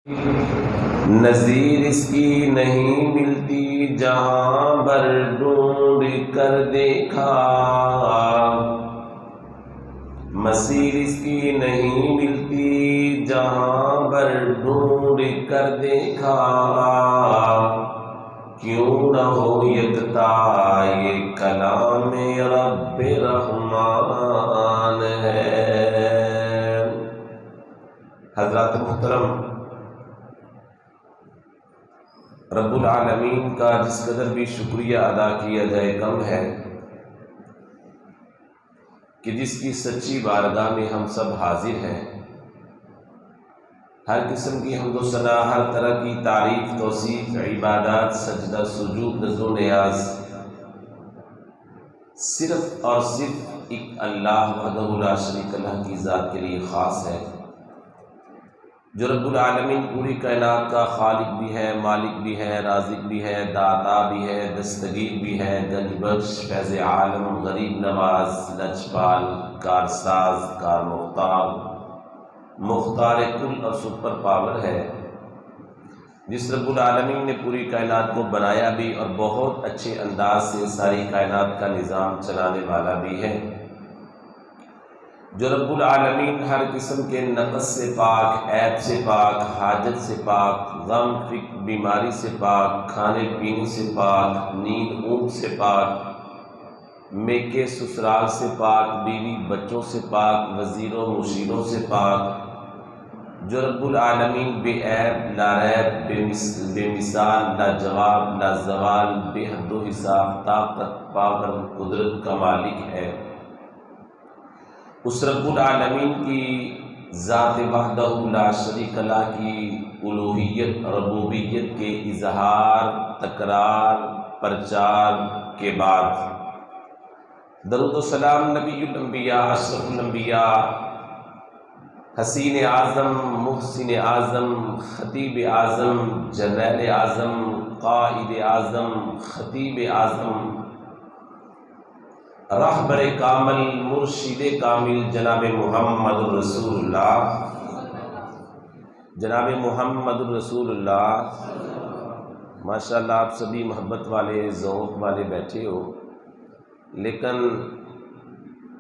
نظیر اس کی نہیں ملتی جہاں بر ڈھونڈ کر دیکھا، مسیر اس کی نہیں ملتی جہاں بر ڈھونڈ کر دیکھا، کیوں نہ ہو یکتا یہ کلام رب رحمان ہے۔ حضرات محترم، رب العالمین کا جس قدر بھی شکریہ ادا کیا جائے کم ہے کہ جس کی سچی بارگاہ میں ہم سب حاضر ہیں۔ ہر قسم کی حمد و ثنا، ہر طرح کی تعریف، توصیف، عبادات، سجدہ، سجود، نذر و نیاز صرف اور صرف ایک اللہ وحدہ لا شریک لہ کی ذات کے لیے خاص ہے، جو رب العالمین پوری کائنات کا خالق بھی ہے، مالک بھی ہے، رازق بھی ہے، داتا بھی ہے، دستگیر بھی ہے، گنج بخش، فیض عالم، غریب نواز، لجپال، کارساز، کار مختار، مختار کل اور سپر پاور ہے، جس رب العالمین نے پوری کائنات کو بنایا بھی اور بہت اچھے انداز سے ساری کائنات کا نظام چلانے والا بھی ہے، جو رب العالمین ہر قسم کے نقص سے پاک، عیب سے پاک، حاجت سے پاک، غم فکر بیماری سے پاک، کھانے پینے سے پاک، نیند اونگ سے پاک، میکے سسرال سے پاک، بیوی بچوں سے پاک، وزیروں مشیروں سے پاک، جو رب العالمین بے عیب، لا ریب، بے مثال، لا جواب، لا زوال، بے حد و حساب، طاقت، پاور، قدرت کا مالک ہے، اس رب العالمین کی ذات وحدہ لا شریک لہ کی الوہیت، ربوبیت کے اظہار، تکرار، پرچار کے بعد درود و سلام نبی الانبیاء، اشرف الانبیاء، حسین اعظم، محسن اعظم، خطیب اعظم، جرنیل اعظم، قائد اعظم، خطیب اعظم، رہبر کامل، مرشد کامل، جناب محمد الرسول اللہ، جناب محمد الرسول اللہ۔ ماشاءاللہ آپ سبھی محبت والے، ذوق والے بیٹھے ہو، لیکن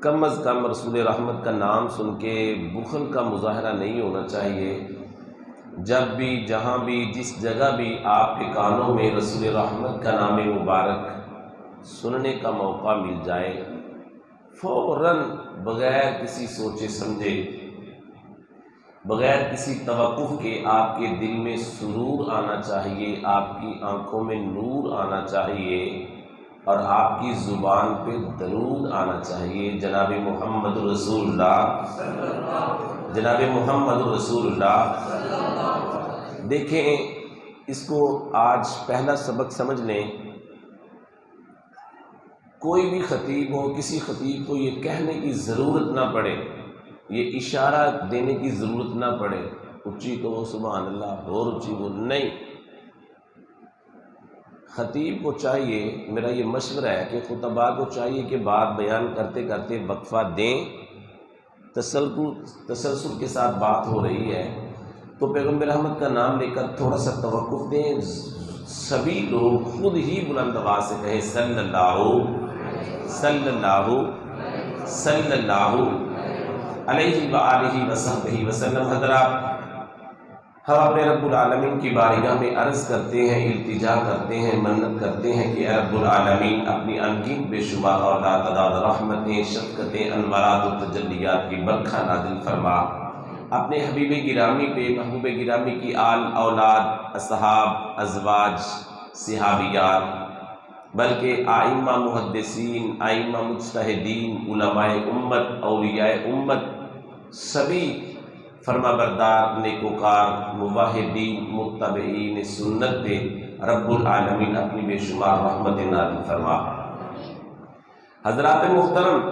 کم از کم رسول رحمت کا نام سن کے بخل کا مظاہرہ نہیں ہونا چاہیے۔ جب بھی، جہاں بھی، جس جگہ بھی آپ کے کانوں میں رسول رحمت کا نام مبارک سننے کا موقع مل جائے، فوراً بغیر کسی سوچے سمجھے، بغیر کسی توقف کے آپ کے دل میں سرور آنا چاہیے، آپ کی آنکھوں میں نور آنا چاہیے اور آپ کی زبان پہ درود آنا چاہیے۔ جناب محمد رسول اللہ، جناب محمد رسول اللہ۔ دیکھیں، اس کو آج پہلا سبق سمجھ لیں۔ کوئی بھی خطیب ہو، کسی خطیب کو یہ کہنے کی ضرورت نہ پڑے، یہ اشارہ دینے کی ضرورت نہ پڑے، اونچی کہو سبحان اللہ، اور اونچی کہو، نہیں۔ خطیب کو چاہیے، میرا یہ مشورہ ہے کہ خطباء کو چاہیے کہ بات بیان کرتے کرتے وقفہ دیں، تسلسل کے ساتھ بات ہو رہی ہے تو پیغمبر رحمت کا نام لے کر تھوڑا سا توقف دیں، سبھی لوگ خود ہی بلند آواز سے کہیں صلی اللہ صلی اللہ صلی اللہ علیہ وآلہ وصحبہ وسلم۔ حضرات، ہم اپنے رب العالمین کی بارگاہ میں عرض کرتے ہیں، التجا کرتے ہیں، منت کرتے ہیں کہ اے رب العالمین اپنی انگیت بے شمار اور لا تعداد رحمتیں، شفقتیں، انوارات و تجلیات کی برکھا نازل فرما۔ اپنے حبیب گرامی پہ، محبوب گرامی کی آل، اولاد، اصحاب، ازواج، صحابیات، بلکہ آئمہ محدثین، آئمہ مجتہدین، علماء امت، اولیاء امت، سبھی فرما بردار، نیکوکار، موحدین، متبعین سنت پہ رب العالمین اپنی بے شمار رحمت نازل فرما۔ حضرات محترم،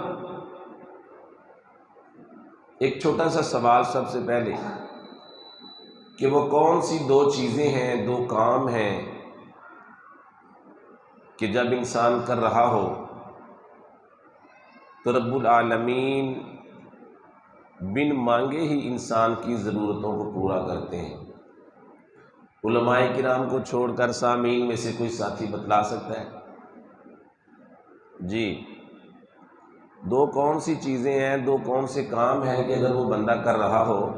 ایک چھوٹا سا سوال سب سے پہلے کہ وہ کون سی دو چیزیں ہیں، دو کام ہیں کہ جب انسان کر رہا ہو تو رب العالمین بن مانگے ہی انسان کی ضرورتوں کو پورا کرتے ہیں۔ علماء کرام کو چھوڑ کر سامعین میں سے کوئی ساتھی بتلا سکتا ہے؟ جی، دو کون سی چیزیں ہیں، دو کون سے کام ہیں کہ اگر وہ بندہ کر رہا ہو،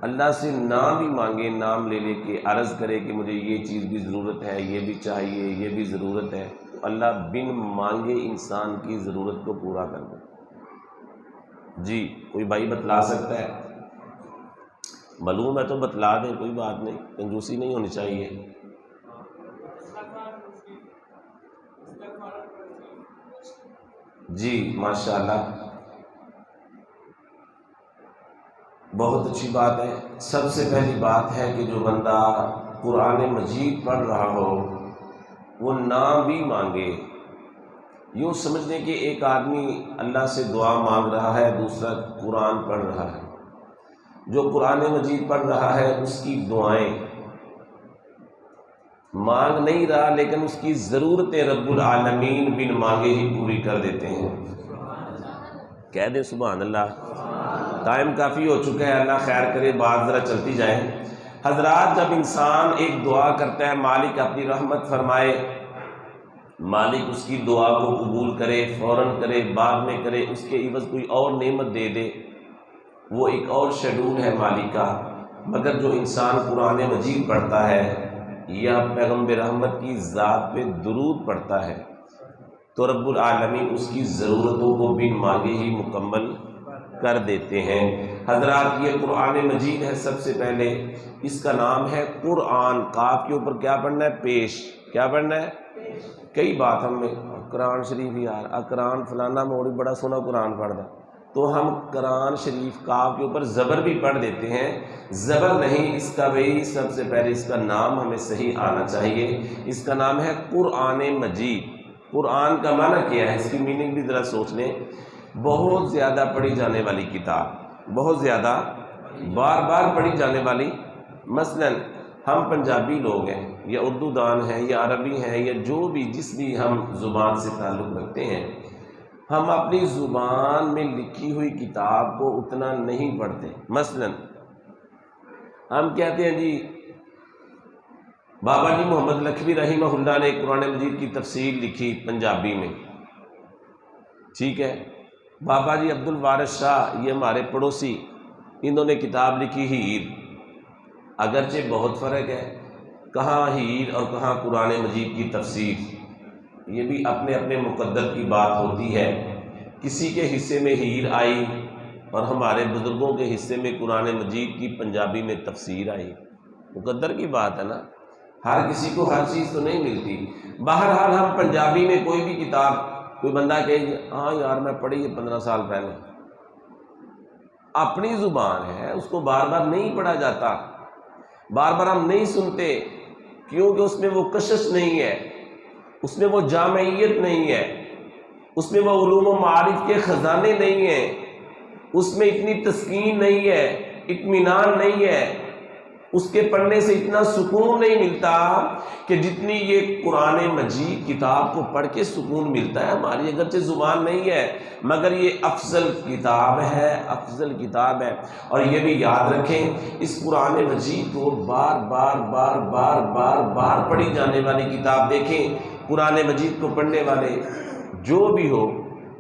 اللہ سے نام بھی مانگے، نام لے لے کے عرض کرے کہ مجھے یہ چیز بھی ضرورت ہے، یہ بھی چاہیے، یہ بھی ضرورت ہے، تو اللہ بن مانگے انسان کی ضرورت کو پورا کر دے۔ جی، کوئی بھائی بتلا سکتا ہے؟ معلوم ہے تو بتلا دیں، کوئی بات نہیں، کنجوسی نہیں ہونی چاہیے۔ جی ماشاءاللہ، بہت اچھی بات ہے۔ سب سے پہلی بات ہے کہ جو بندہ قرآن مجید پڑھ رہا ہو وہ نام بھی مانگے۔ یوں سمجھ لیں کہ ایک آدمی اللہ سے دعا مانگ رہا ہے، دوسرا قرآن پڑھ رہا ہے۔ جو قرآن مجید پڑھ رہا ہے اس کی دعائیں مانگ نہیں رہا، لیکن اس کی ضرورتیں رب العالمین بن مانگے ہی پوری کر دیتے ہیں۔ کہہ دیں سبحان اللہ۔ ٹائم کافی ہو چکا ہے، اللہ خیر کرے، بات ذرا چلتی جائے۔ حضرات، جب انسان ایک دعا کرتا ہے مالک اپنی رحمت فرمائے، مالک اس کی دعا کو قبول کرے، فوراً کرے، بعد میں کرے، اس کے عوض کوئی اور نعمت دے دے، وہ ایک اور شیڈول ہے مالک کا۔ مگر جو انسان قرآن مجید پڑھتا ہے یا پیغمبر رحمت کی ذات پہ درود پڑھتا ہے تو رب العالمین اس کی ضرورتوں کو بن مانگے ہی مکمل کر دیتے ہیں۔ حضرات، یہ قرآن مجید ہے، سب سے پہلے اس کا نام ہے قرآن۔ قاف کے اوپر کیا پڑھنا ہے؟ پیش۔ کیا پڑھنا ہے؟ کئی بات ہم میں قرآن شریف یار قرآن فلانا موڑی بڑا سونا قرآن پڑھ دا، تو ہم قرآن شریف قاف کے اوپر زبر بھی پڑھ دیتے ہیں۔ زبر نہیں، اس کا بھائی سب سے پہلے اس کا نام ہمیں صحیح آنا چاہیے۔ اس کا نام ہے قرآن مجید۔ قرآن کا معنی کیا ہے؟ اس کی میننگ بھی ذرا سوچ لیں۔ بہت زیادہ پڑھی جانے والی کتاب، بہت زیادہ بار بار پڑھی جانے والی۔ مثلاً ہم پنجابی لوگ ہیں یا اردو دان ہیں یا عربی ہیں یا جو بھی جس بھی ہم زبان سے تعلق رکھتے ہیں، ہم اپنی زبان میں لکھی ہوئی کتاب کو اتنا نہیں پڑھتے۔ مثلاً ہم کہتے ہیں جی بابا جی محمد لکھوی رحمہ اللہ نے قرآن مجید کی تفسیر لکھی پنجابی میں، ٹھیک ہے۔ بابا جی عبد الوارث شاہ، یہ ہمارے پڑوسی، انہوں نے کتاب لکھی ہیر۔ اگرچہ بہت فرق ہے، کہاں ہیر اور کہاں قرآن مجید کی تفسیر، یہ بھی اپنے اپنے مقدر کی بات ہوتی ہے۔ کسی کے حصے میں ہیر آئی اور ہمارے بزرگوں کے حصے میں قرآن مجید کی پنجابی میں تفسیر آئی، مقدر کی بات ہے نا، ہر کسی کو ہر چیز تو نہیں ملتی۔ بہرحال ہم پنجابی میں کوئی بھی کتاب، کوئی بندہ کہے ہاں یار میں پڑھی ہے 15 سال پہلے، اپنی زبان ہے، اس کو بار بار نہیں پڑھا جاتا، بار بار ہم نہیں سنتے، کیونکہ اس میں وہ کشش نہیں ہے، اس میں وہ جامعیت نہیں ہے، اس میں وہ علوم و معارف کے خزانے نہیں ہیں، اس میں اتنی تسکین نہیں ہے، اطمینان نہیں ہے، اس کے پڑھنے سے اتنا سکون نہیں ملتا کہ جتنی یہ قرآن مجید کتاب کو پڑھ کے سکون ملتا ہے۔ ہماری اگرچہ زبان نہیں ہے مگر یہ افضل کتاب ہے، افضل کتاب ہے۔ اور یہ بھی یاد رکھیں، اس قرآن مجید کو بار بار بار بار بار بار پڑھی جانے والی کتاب۔ دیکھیں قرآن مجید کو پڑھنے والے جو بھی ہو،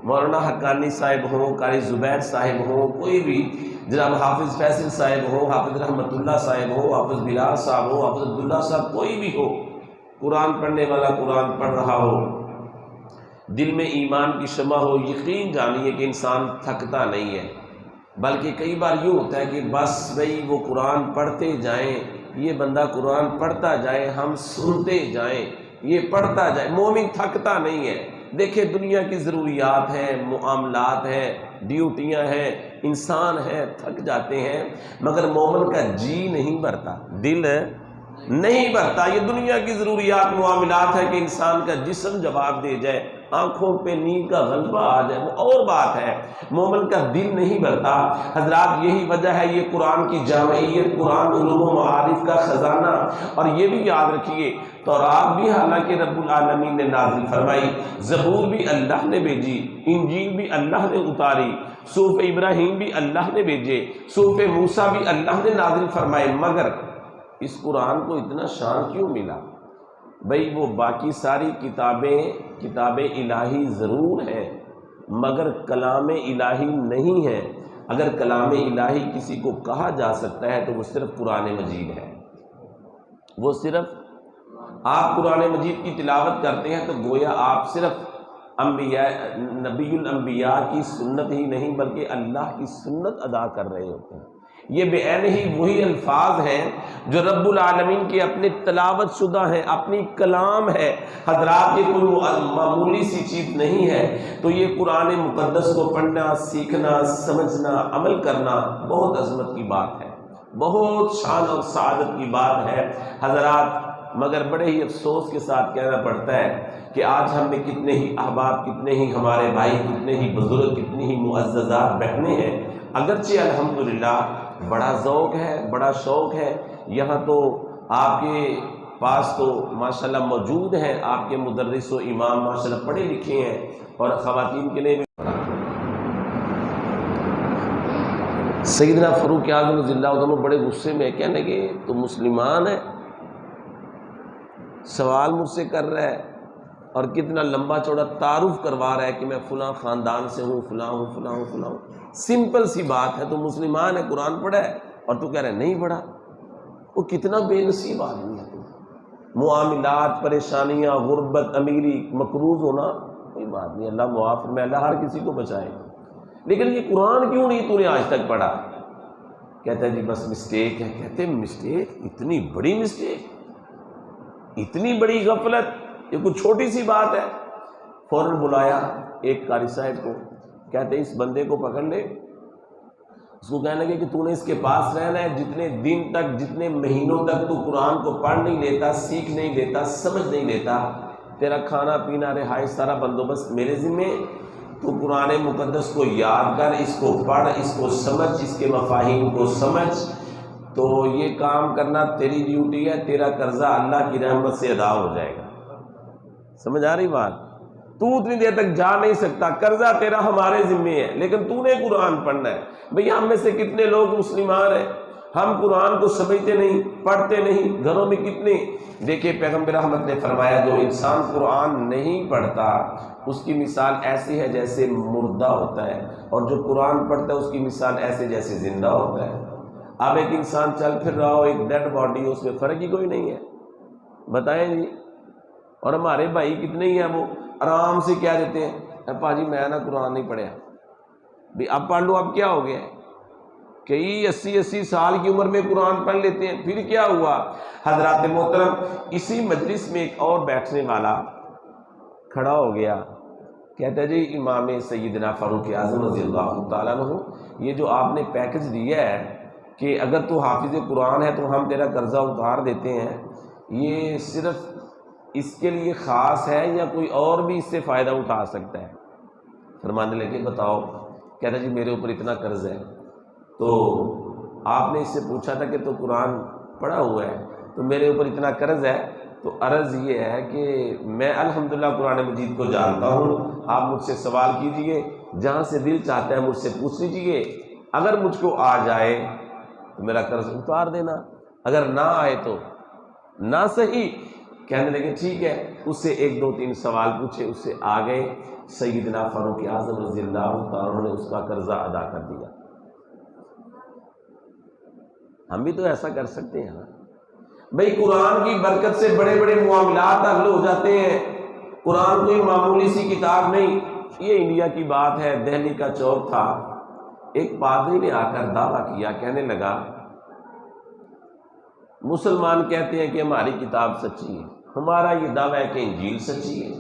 مولانا حقانی صاحب ہوں، قاری زبیر صاحب ہوں، کوئی بھی، جناب حافظ فیصل صاحب ہو، حافظ رحمت اللہ صاحب ہو، حافظ بلال صاحب ہو، حافظ عبداللہ صاحب، کوئی بھی ہو، قرآن پڑھنے والا قرآن پڑھ رہا ہو، دل میں ایمان کی شمع ہو، یقین جانیے کہ انسان تھکتا نہیں ہے۔ بلکہ کئی بار یوں ہوتا ہے کہ بس بھئی وہ قرآن پڑھتے جائیں، یہ بندہ قرآن پڑھتا جائے، ہم سنتے جائیں، یہ پڑھتا جائے، مومن تھکتا نہیں ہے۔ دیکھیں دنیا کی ضروریات ہیں، معاملات ہیں، ڈیوٹیاں ہیں، انسان ہے، تھک جاتے ہیں، مگر مومن کا جی نہیں بھرتا، دل نہیں بھرتا۔ یہ دنیا کی ضروریات معاملات ہے کہ انسان کا جسم جواب دے جائے، آنکھوں پہ نیند کا غلبہ آ جائے، وہ اور بات ہے، مومن کا دل نہیں بھرتا۔ حضرات یہی وجہ ہے یہ قرآن کی جامعیت، قرآن علوم و معارف کا خزانہ۔ اور یہ بھی یاد رکھیے، تورات بھی حالانکہ رب العالمین نے نازل فرمائی، زبور بھی اللہ نے بھیجی، انجیل بھی اللہ نے اتاری، صحف ابراہیم بھی اللہ نے بھیجے، صحف موسیٰ بھی اللہ نے نازل فرمائے، مگر اس قرآن کو اتنا شان کیوں ملا؟ بھئی وہ باقی ساری کتاب الہی ضرور ہیں مگر کلام الہی نہیں ہے۔ اگر کلام الہی کسی کو کہا جا سکتا ہے تو وہ صرف قرآن مجید ہے۔ وہ صرف آپ قرآن مجید کی تلاوت کرتے ہیں تو گویا آپ صرف نبی الانبیاء کی سنت ہی نہیں بلکہ اللہ کی سنت ادا کر رہے ہوتے ہیں۔ یہ بعین ہی وہی الفاظ ہیں جو رب العالمین کے اپنے تلاوت شدہ ہیں، اپنی کلام ہے حضرات، یہ کوئی معمولی سی چیز نہیں ہے۔ تو یہ قرآن مقدس کو پڑھنا، سیکھنا، سمجھنا، عمل کرنا بہت عظمت کی بات ہے، بہت شان اور سعادت کی بات ہے حضرات۔ مگر بڑے ہی افسوس کے ساتھ کہنا پڑتا ہے کہ آج ہم میں کتنے ہی احباب، کتنے ہی ہمارے بھائی، کتنے ہی بزرگ، کتنی ہی معززات بہنیں ہیں، اگرچہ الحمدللہ بڑا ذوق ہے، بڑا شوق ہے، یہاں تو آپ کے پاس تو ماشاءاللہ موجود ہیں، آپ کے مدرس و امام ماشاءاللہ پڑھے لکھے ہیں، اور خواتین کے لیے بھی سیدنا فاروق اعظم رضی اللہ عنہ بڑے غصے میں کہنے کہ تو مسلمان ہے، سوال مجھ سے کر رہا ہے اور کتنا لمبا چوڑا تعارف کروا رہا ہے کہ میں فلاں خاندان سے ہوں، فلاں ہوں، فلاں ہوں، فلاں ہوں۔ سمپل سی بات ہے، تو مسلمان ہے، قرآن پڑھا ہے، اور تو کہہ رہے نہیں پڑھا۔ وہ کتنا بے نصیب آدمی ہے۔ معاملات، پریشانیاں، غربت، امیری، مقروض ہونا کوئی بات نہیں، اللہ معاف فرمائے، اللہ ہر کسی کو بچائے، لیکن یہ قرآن کیوں نہیں تو نے آج تک پڑھا؟ کہتا ہے جی بس مسٹیک ہے۔ کہتے ہیں مسٹیک؟ اتنی بڑی مسٹیک، اتنی بڑی غفلت، یہ کوئی چھوٹی سی بات ہے؟ فوراً بلایا ایک قاری صاحب کو، کہتے ہیں اس بندے کو پکڑ لے، اس کو کہنے لگے کہ تو نے اس کے پاس رہنا ہے، جتنے دن تک، جتنے مہینوں تک تو قرآن کو پڑھ نہیں لیتا، سیکھ نہیں لیتا، سمجھ نہیں لیتا، تیرا کھانا پینا رہائش سارا بندوبست میرے ذمے، تو قرآن مقدس کو یاد کر، اس کو پڑھ، اس کو سمجھ، اس کے مفاہیم کو سمجھ، تو یہ کام کرنا تیری ڈیوٹی ہے، تیرا قرضہ اللہ کی رحمت سے ادا ہو جائے گا۔ سمجھ آ رہی بات؟ تو اتنی دیر تک جا نہیں سکتا، قرضہ تیرا ہمارے ذمے ہے، لیکن تو نے قرآن پڑھنا ہے۔ بھئی ہم میں سے کتنے لوگ مسلمان ہیں، ہم قرآن کو سمجھتے نہیں، پڑھتے نہیں، گھروں میں کتنے۔ دیکھیں پیغمبر رحمت نے فرمایا جو انسان قرآن نہیں پڑھتا اس کی مثال ایسی ہے جیسے مردہ ہوتا ہے، اور جو قرآن پڑھتا ہے اس کی مثال ایسے جیسے زندہ ہوتا ہے۔ اب ایک انسان چل پھر رہا ہو، ایک ڈیڈ باڈی ہو، اس میں فرق ہی کوئی نہیں ہے، بتائیں جی۔ اور ہمارے بھائی کتنے ہی ہیں وہ آرام سے کیا دیتے ہیں، ابا جی میں نا قرآن نہیں پڑھیا، بھی اب پڑھ لو، اب کیا ہو گیا؟ کئی 80 سال کی عمر میں قرآن پڑھ لیتے ہیں، پھر کیا ہوا؟ حضرات محترم، اسی مجلس میں ایک اور بیٹھنے والا کھڑا ہو گیا، کہتا ہے جی امام سیدنا فاروق اعظم رضی اللہ تعالیٰ عنہ، یہ جو آپ نے پیکج دیا ہے کہ اگر تو حافظ قرآن ہے تو ہم تیرا قرضہ اتار دیتے ہیں، یہ صرف اس کے لیے خاص ہے یا کوئی اور بھی اس سے فائدہ اٹھا سکتا ہے؟ فرمانے لگے بتاؤ۔ کہتا جی میرے اوپر اتنا قرض ہے، تو آپ نے اس سے پوچھا تھا کہ تو قرآن پڑھا ہوا ہے، تو میرے اوپر اتنا قرض ہے، تو عرض یہ ہے کہ میں الحمدللہ قرآن مجید کو جانتا ہوں، آپ مجھ سے سوال کیجئے، جہاں سے دل چاہتا ہے مجھ سے پوچھ لیجئے، اگر مجھ کو آ جائے تو میرا قرض اتار دینا، اگر نہ آئے تو نہ صحیح۔ کہنے لگے ٹھیک ہے، اس سے 1 2 3 سوال پوچھے، اس سے آ گئے، سیدنا فاروق اعظم رضی اللہ تعالیٰ نے اس کا قرضہ ادا کر دیا۔ ہم بھی تو ایسا کر سکتے ہیں نا بھئی، قرآن کی برکت سے بڑے بڑے معاملات حل ہو جاتے ہیں۔ قرآن کوئی معمولی سی کتاب نہیں۔ یہ انڈیا کی بات ہے، دہلی کا چوک تھا، ایک پادری نے آ کر دعویٰ کیا، کہنے لگا مسلمان کہتے ہیں کہ ہماری کتاب سچی ہے، ہمارا یہ دعویٰ ہے کہ انجیل سچی ہے،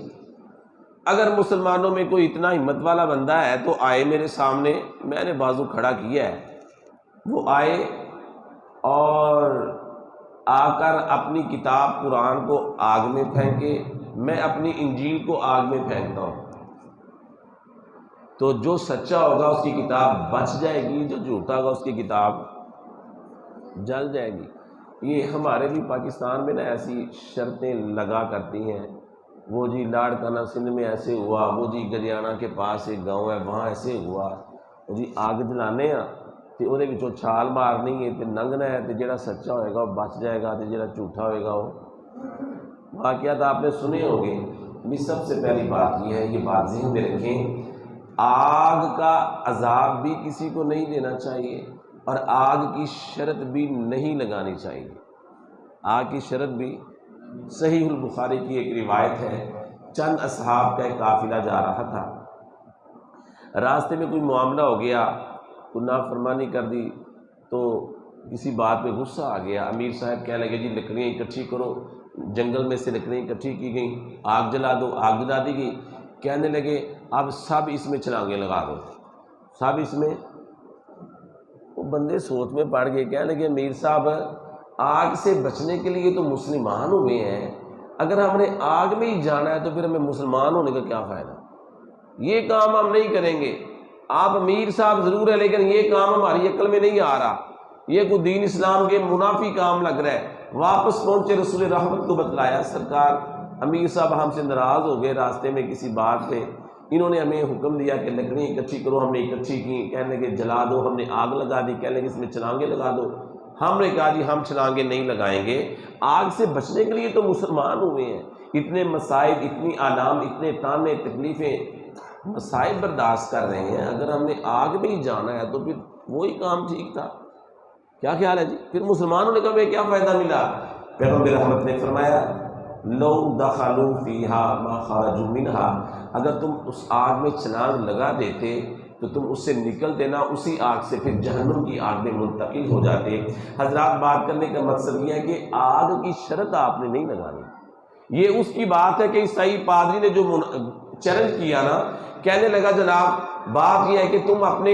اگر مسلمانوں میں کوئی اتنا ہمت والا بندہ ہے تو آئے میرے سامنے۔ میں نے بازو کھڑا کیا ہے، وہ آئے اور آ کر اپنی کتاب قرآن کو آگ میں پھینکے، میں اپنی انجیل کو آگ میں پھینکتا ہوں، تو جو سچا ہوگا اس کی کتاب بچ جائے گی، جو جھوٹا ہوگا اس کی کتاب جل جائے گی۔ یہ ہمارے بھی پاکستان میں نا ایسی شرطیں لگا کرتی ہیں، وہ جی لاڑکانہ سندھ میں ایسے ہوا، وہ جی گریانہ کے پاس ایک گاؤں ہے وہاں ایسے ہوا، وہ جی آگ جلانے ہیں تے ਉਹਦੇ ਵਿੱਚੋਂ ਛਾਲ ਮਾਰਨੀ ہے تے لنگنا ہے تے جڑا سچا ہوئے گا وہ بچ جائے گا تے جڑا جھوٹا ہوئے گا وہ واقعات آپ نے سنے ہوں گے بھی سب سے پہلی بات یہ ہے، یہ بات ذہن میں رکھیں، آگ کا عذاب بھی کسی کو نہیں دینا چاہیے اور آگ کی شرط بھی نہیں لگانی چاہیے۔ آگ کی شرط بھی، صحیح البخاری کی ایک روایت ہے، چند اصحاب کا ایک قافلہ جا رہا تھا، راستے میں کوئی معاملہ ہو گیا، کوئی نافرمانی کر دی تو کسی بات پہ غصہ آ گیا، امیر صاحب کہنے لگے جی لکڑیاں اکٹھی کرو، جنگل میں سے لکڑیاں اکٹھی کی گئیں، آگ جلا دو، آگ جلا دی گئی، کہنے لگے اب سب اس میں چھلانگیں لگا دو، سب اس میں۔ وہ بندے سوچ میں پڑ گئے، کہنے لگے امیر صاحب آگ سے بچنے کے لیے تو مسلمان ہوئے ہیں، اگر ہم نے آگ میں ہی جانا ہے تو پھر ہمیں مسلمان ہونے کا کیا فائدہ، یہ کام ہم نہیں کریں گے۔ آپ امیر صاحب ضرور ہے لیکن یہ کام ہماری عقل میں نہیں آ رہا، یہ کوئی دین اسلام کے منافی کام لگ رہا ہے۔ واپس پہنچے، رسول رحمت کو بتلایا، سرکار امیر صاحب ہم سے ناراض ہو گئے راستے میں کسی بات پہ، انہوں نے ہمیں حکم دیا کہ لکڑیاں اکٹھی کرو، ہم نے اکٹھی کی، کہنے لگے جلا دو، ہم نے آگ لگا دی، کہنے لگے اس میں چھلانگیں لگا دو، ہم نے کہا جی ہم چھلانگیں نہیں لگائیں گے، آگ سے بچنے کے لیے تو مسلمان ہوئے ہیں، اتنے مصائب، اتنی آلام، اتنے تانے تکلیفیں، مصائب برداشت کر رہے ہیں، اگر ہم نے آگ میں ہی جانا ہے تو پھر وہی کام ٹھیک تھا۔ کیا خیال ہے جی؟ پھر مسلمانوں نے کہا ہمیں کیا فائدہ ملا؟ پیغمبر رحمت نے فرمایا لو دخلوا فیہا ما خرجوا منہا، اگر تم اس آگ میں چھلانگ لگا دیتے تو تم اس سے نکلتے نہ، اسی آگ سے پھر جہنم کی آگ میں منتقل ہو جاتے۔ حضرات بات کرنے کا مقصد یہ ہے کہ آگ کی شرط آپ نے نہیں لگانی۔ یہ اس کی بات ہے کہ عیسائی پادری نے جو چیلنج کیا نا، کہنے لگا جناب بات یہ ہے کہ تم اپنے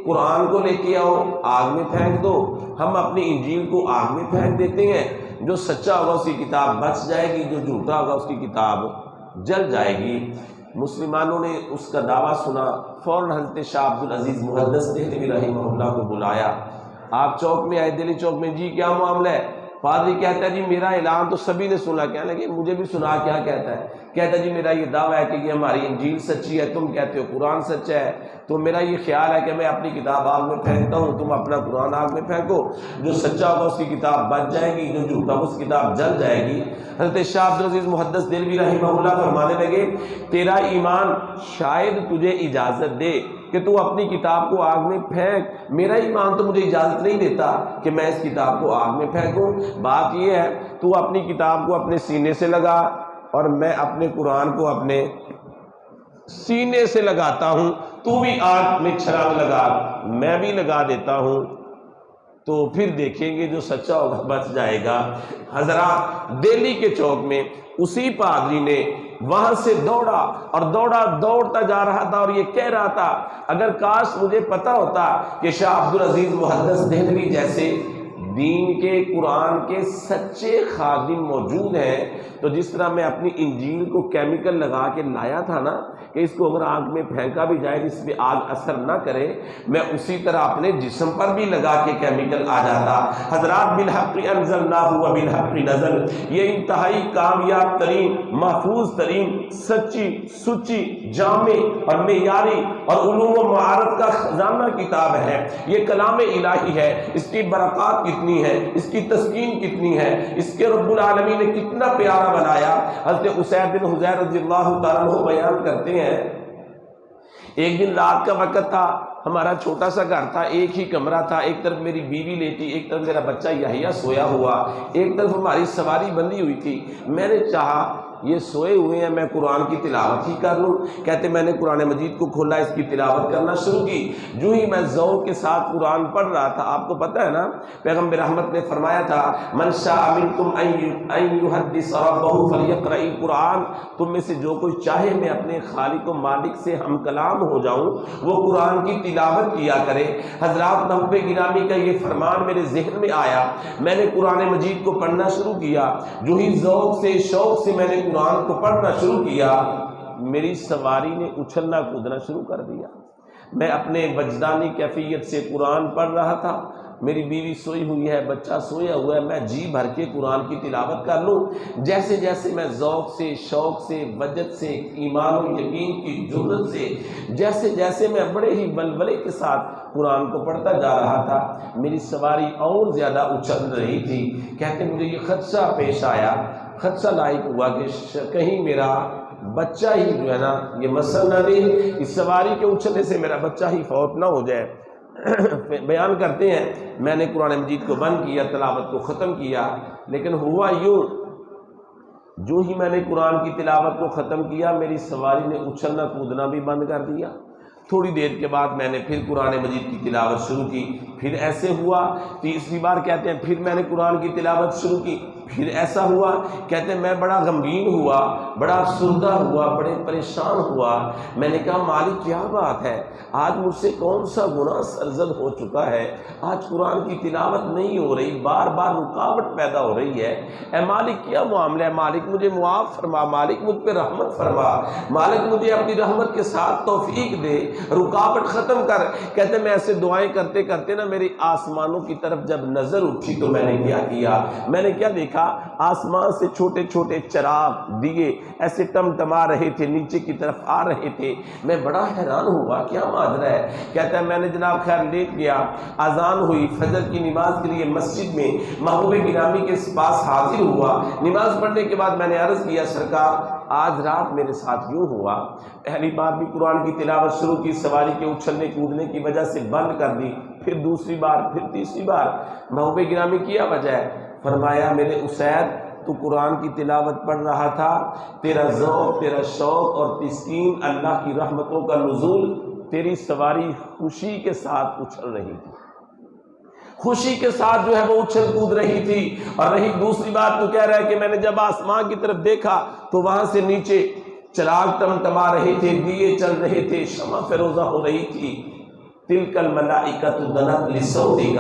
قرآن کو لے کے آؤ، آگ میں پھینک دو، ہم اپنی انجیل کو آگ میں پھینک دیتے ہیں، جو سچا ہوگا اس کی کتاب بچ جائے گی، جو جھوٹا ہوگا اس کی کتاب جل جائے گی۔ مسلمانوں نے اس کا دعویٰ سنا، فوراً حضرت شاہ عبدالعزیز محدث دہلوی رحمہ اللہ کو بلایا، آپ چوک میں آئے، دہلی چوک میں، جی کیا معاملہ ہے؟ پادری کہتا ہے جی میرا اعلان تو سبھی نے سنا، کہنے لگے مجھے بھی سنا، کیا کہتا ہے؟ کہتا ہے جی میرا یہ دعویٰ ہے کہ یہ ہماری انجیل سچی ہے، تم کہتے ہو قرآن سچا ہے، تو میرا یہ خیال ہے کہ میں اپنی کتاب آگ میں پھینکتا ہوں، تم اپنا قرآن آگ میں پھینکو، جو سچا ہوگا اس کی کتاب بچ جائے گی، جو جھوٹا ہوگا اس کی کتاب جل جائے گی۔ حضرت شاہ عبدالعزیز محدث دہلوی رحمہ اللہ فرمانے لگے تیرا ایمان شاید تجھے اجازت دے کہ تو اپنی کتاب کو آگ میں پھینک، میرا ایمان تو مجھے اجازت نہیں دیتا کہ میں اس کتاب کو آگ میں پھینکوں۔ بات یہ ہے تو اپنی کتاب کو اپنے سینے سے لگا اور میں اپنے قرآن کو اپنے سینے سے لگاتا ہوں، تو بھی آگ میں چھلانگ لگا، میں بھی لگا دیتا ہوں، تو پھر دیکھیں گے جو سچا ہوگا بچ جائے گا۔ حضرات دہلی کے چوک میں اسی پادری نے وہاں سے دوڑا اور دوڑتا جا رہا تھا اور یہ کہہ رہا تھا اگر کاش مجھے پتا ہوتا کہ شاہ عبدالعزیز محدث دہلوی جیسے دین کے قرآن کے سچے خادم موجود ہیں تو جس طرح میں اپنی انجیل کو کیمیکل لگا کے لایا تھا نا کہ اس کو اگر آگ میں پھینکا بھی جائے جس پہ آگ اثر نہ کرے، میں اسی طرح اپنے جسم پر بھی لگا کے کیمیکل آ جاتا۔ حضرات بالحق انزلناہ و بالحق نزل، یہ انتہائی کامیاب ترین، محفوظ ترین، سچی، جامع اور معیاری اور علوم و معارف کا خزانہ کتاب ہے۔ یہ کلام الہی ہے، اس کی برکات کتنی ہے، اس کی تسکین کتنی ہے، اس کے رب العالمین نے کتنا پیارا بنایا۔ حضرت اسید بن حضیر رضی اللہ تعالیٰ عنہ بیان کرتے ہیں ایک دن رات کا وقت تھا، ہمارا چھوٹا سا گھر تھا، ایک ہی کمرہ تھا، ایک طرف میری بیوی لیٹی، ایک طرف میرا بچہ یحییٰ سویا ہوا، ایک طرف ہماری سواری بندھی ہوئی تھی۔ میں نے چاہا یہ سوئے ہوئے ہیں میں قرآن کی تلاوت ہی کر لوں، کہتے میں نے قرآن مجید کو کھولا، اس کی تلاوت کرنا شروع کی، جو ہی میں ذوق کے ساتھ قرآن پڑھ رہا تھا، آپ کو پتہ ہے نا پیغمبر رحمت نے فرمایا تھا من شاء منکم ان یحدث ربہ فلیقرأ القرآن، تم میں سے جو کوئی چاہے میں اپنے خالق و مالک سے ہم کلام ہو جاؤں وہ قرآن کی تلاوت کیا کرے۔ حضرات محب گرامی کا یہ فرمان میرے ذہن میں آیا، میں نے قرآن مجید کو پڑھنا شروع کیا، جو ہی ذوق سے شوق سے میں نے قرآن کو پڑھنا شروع کیا، میری سواری نے اچھلنا کودنا شروع کر دیا۔ میں اپنے وجدانی کیفیت سے قرآن پڑھ رہا تھا، میری بیوی سوئی ہوئی ہے، بچہ سویا ہوا ہے، میں جی بھر کے قرآن کی تلاوت کر لوں، جیسے جیسے میں ذوق سے، شوق سے، وجد سے، ایمان و یقین کی جرأت سے، جیسے جیسے میں بڑے ہی ولولے کے ساتھ قرآن کو پڑھتا جا رہا تھا، میری سواری اور زیادہ اچھل رہی تھی۔ کہتے مجھے یہ خدشہ پیش آیا، خدشہ لاحق ہوا کہ کہیں میرا بچہ ہی جو ہے نا یہ مسل نہ دے، اس سواری کے اچھلنے سے میرا بچہ ہی فوت نہ ہو جائے۔ بیان کرتے ہیں میں نے قرآن مجید کو بند کیا، تلاوت کو ختم کیا، لیکن ہوا یوں، جو ہی میں نے قرآن کی تلاوت کو ختم کیا میری سواری نے اچھلنا کودنا بھی بند کر دیا۔ تھوڑی دیر کے بعد میں نے پھر قرآن مجید کی تلاوت شروع کی، پھر ایسے ہوا، تیسری بار کہتے ہیں پھر میں نے قرآن کی تلاوت شروع کی، پھر ایسا ہوا، کہتے ہیں میں بڑا غمگین ہوا، بڑا افسردہ ہوا، بڑے پریشان ہوا۔ میں نے کہا مالک کیا بات ہے، آج مجھ سے کون سا گناہ سرزد ہو چکا ہے، آج قرآن کی تلاوت نہیں ہو رہی، بار بار رکاوٹ پیدا ہو رہی ہے، اے مالک کیا معاملہ ہے، مالک مجھے معاف فرما، مالک مجھ پہ رحمت فرما، مالک مجھے اپنی رحمت کے ساتھ توفیق دے، رکاوٹ ختم کر۔ کہتے ہیں میں ایسے دعائیں کرتے کرتے نا میری آسمانوں کی طرف جب نظر اٹھی تو میں نے کیا میں نے کیا دیکھا، آسمان سے چھوٹے چھوٹے چراغ دیے ایسے ٹمٹما رہے تھے، نیچے کی طرف آ رہے تھے۔ میں بڑا حیران ہوا کیا ماجرا ہے۔ کہتا ہے میں نے جناب خیر لیٹ گیا، اذان ہوئی، فجر کی نماز کے لیے مسجد میں محبوب گرامی کے پاس حاضر ہوا۔ نماز پڑھنے کے بعد میں نے عرض کیا سرکار آج رات میرے ساتھ یوں ہوا، پہلی بار بھی قرآن کی تلاوت شروع کی، سواری کے اچھلنے کودنے کی وجہ سے بند کر دی، پھر دوسری بار، پھر تیسری بار۔ محبوب گرامی کیا وجہ ہے؟ فرمایا میرے اسید تو قرآن کی تلاوت پڑھ رہا تھا، تیرا ذوق، تیرا شوق اور تسکین اللہ کی رحمتوں کا نزول، تیری سواری خوشی کے ساتھ اچھل رہی تھی، خوشی کے ساتھ جو ہے وہ اچھل کود رہی تھی۔ اور رہی دوسری بات تو کہہ رہا ہے کہ میں نے جب آسمان کی طرف دیکھا تو وہاں سے نیچے چراغ ٹمٹما رہے تھے، دیے چل رہے تھے، شمع فیروزہ ہو رہی تھی۔ تلک الملائکۃ دنت لصوتک،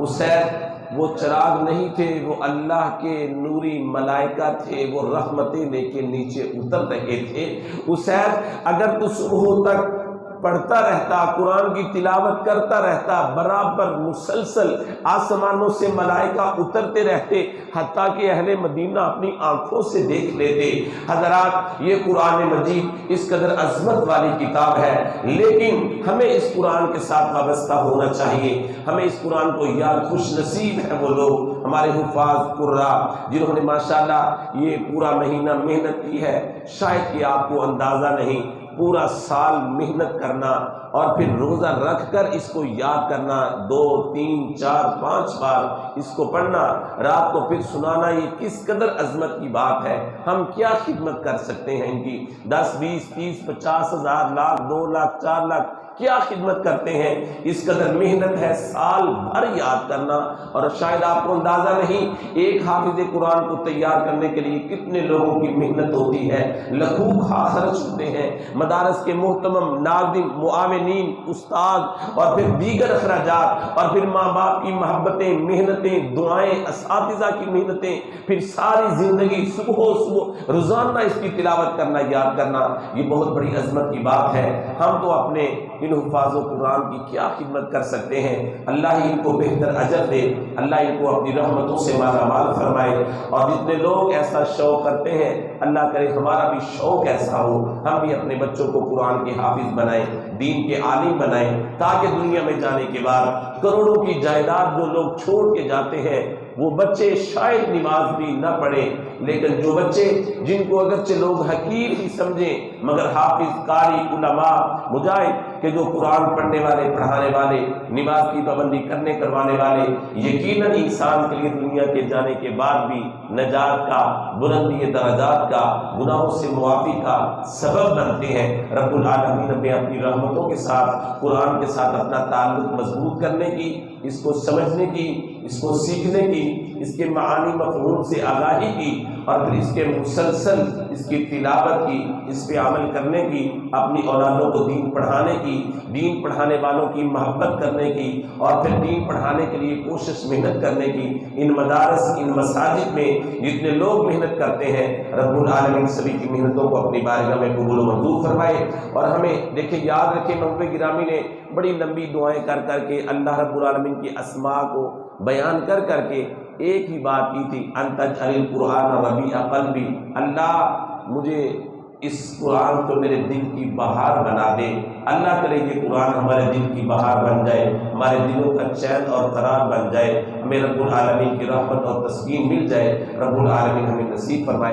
اسید وہ چراغ نہیں تھے، وہ اللہ کے نوری ملائکہ تھے، وہ رحمتیں لے کے نیچے اتر رہے تھے۔ اسید اگر تو صبح تک پڑھتا رہتا، قرآن کی تلاوت کرتا رہتا، برابر مسلسل آسمانوں سے ملائکہ اترتے رہتے، حتیٰ کہ اہل مدینہ اپنی آنکھوں سے دیکھ لیتے۔ حضرات یہ قرآن مجید اس قدر عظمت والی کتاب ہے، لیکن ہمیں اس قرآن کے ساتھ وابستہ ہونا چاہیے، ہمیں اس قرآن کو یاد، خوش نصیب ہے وہ لوگ ہمارے حفاظ قراء جنہوں نے ماشاءاللہ یہ پورا مہینہ محنت کی ہے۔ شاید کہ آپ کو اندازہ نہیں، پورا سال محنت کرنا اور پھر روزہ رکھ کر اس کو یاد کرنا، 2 3 4 5 بار اس کو پڑھنا، رات کو پھر سنانا، یہ کس قدر عظمت کی بات ہے۔ ہم کیا خدمت کر سکتے ہیں ان کی، 10 20 30 50 ہزار، لاکھ، 2 لاکھ، 4 لاکھ کیا خدمت کرتے ہیں، اس قدر محنت ہے سال بھر یاد کرنا۔ اور شاید آپ کو اندازہ نہیں ایک حافظ قرآن کو تیار کرنے کے لیے کتنے لوگوں کی محنت ہوتی ہے، لاکھوں خرچ ہوتے ہیں، مدارس کے محتمم، ناظم، معاونین، استاد اور پھر دیگر اخراجات، اور پھر ماں باپ کی محبتیں، محنتیں، دعائیں، اساتذہ کی محنتیں، پھر ساری زندگی صبح روزانہ اس کی تلاوت کرنا، یاد کرنا، یہ بہت بڑی عظمت کی بات ہے۔ ہم تو اپنے ان حفاظ و قرآن کی کیا خدمت کر سکتے ہیں، اللہ ہی ان کو بہتر اجر دے، اللہ ان کو اپنی رحمتوں سے مالا مال فرمائے۔ اور جتنے لوگ ایسا شوق کرتے ہیں اللہ کرے ہمارا بھی شوق ایسا ہو، ہم بھی اپنے بچوں کو قرآن کے حافظ بنائیں، دین کے عالم بنائیں، تاکہ دنیا میں جانے کے بعد کروڑوں کی جائیداد جو لوگ چھوڑ کے جاتے ہیں وہ بچے شاید نماز بھی نہ پڑھیں، لیکن جو بچے جن کو اگرچہ لوگ حقیر ہی سمجھیں مگر حافظ، قاری، علماء، مجاہد کہ جو قرآن پڑھنے والے، پڑھانے والے، نماز کی پابندی کرنے کروانے والے، یقیناً انسان کے لیے دنیا کے جانے کے بعد بھی نجات کا، بلندی درجات کا، گناہوں سے معافی کا سبب بنتے ہیں۔ رب العالمین ہمیں اپنی رحمتوں کے ساتھ قرآن کے ساتھ اپنا تعلق مضبوط کرنے کی، اس کو سمجھنے کی، اس کو سیکھنے کی، اس کے معانی مفہوم سے آگاہی کی، اور پھر اس کے مسلسل اس کی تلاوت کی، اس پہ عمل کرنے کی، اپنی اولادوں کو دین پڑھانے کی، دین پڑھانے والوں کی محبت کرنے کی، اور پھر دین پڑھانے کے لیے کوشش محنت کرنے کی۔ ان مدارس، ان مساجد میں جتنے لوگ محنت کرتے ہیں، رب العالمین سبھی کی محنتوں کو اپنی بارگاہ میں قبول و منظور فرمائے۔ اور ہمیں دیکھیں، یاد رکھیں، محبوب گرامی نے بڑی لمبی دعائیں کر کر کے اللہ رب العالمین کی اسماء کو بیان کر کر کے ایک ہی بات کی تھی، انت اجعل القرآن ربیع قلبی، اللہ مجھے اس قرآن کو میرے دل کی بہار بنا دے۔ اللہ کرے یہ قرآن ہمارے دل کی بہار بن جائے، ہمارے دلوں کا چین اور قرار بن جائے، ہمیں رب العالمین کی رحمت اور تسکین مل جائے۔ رب العالمین ہمیں نصیب فرمائے۔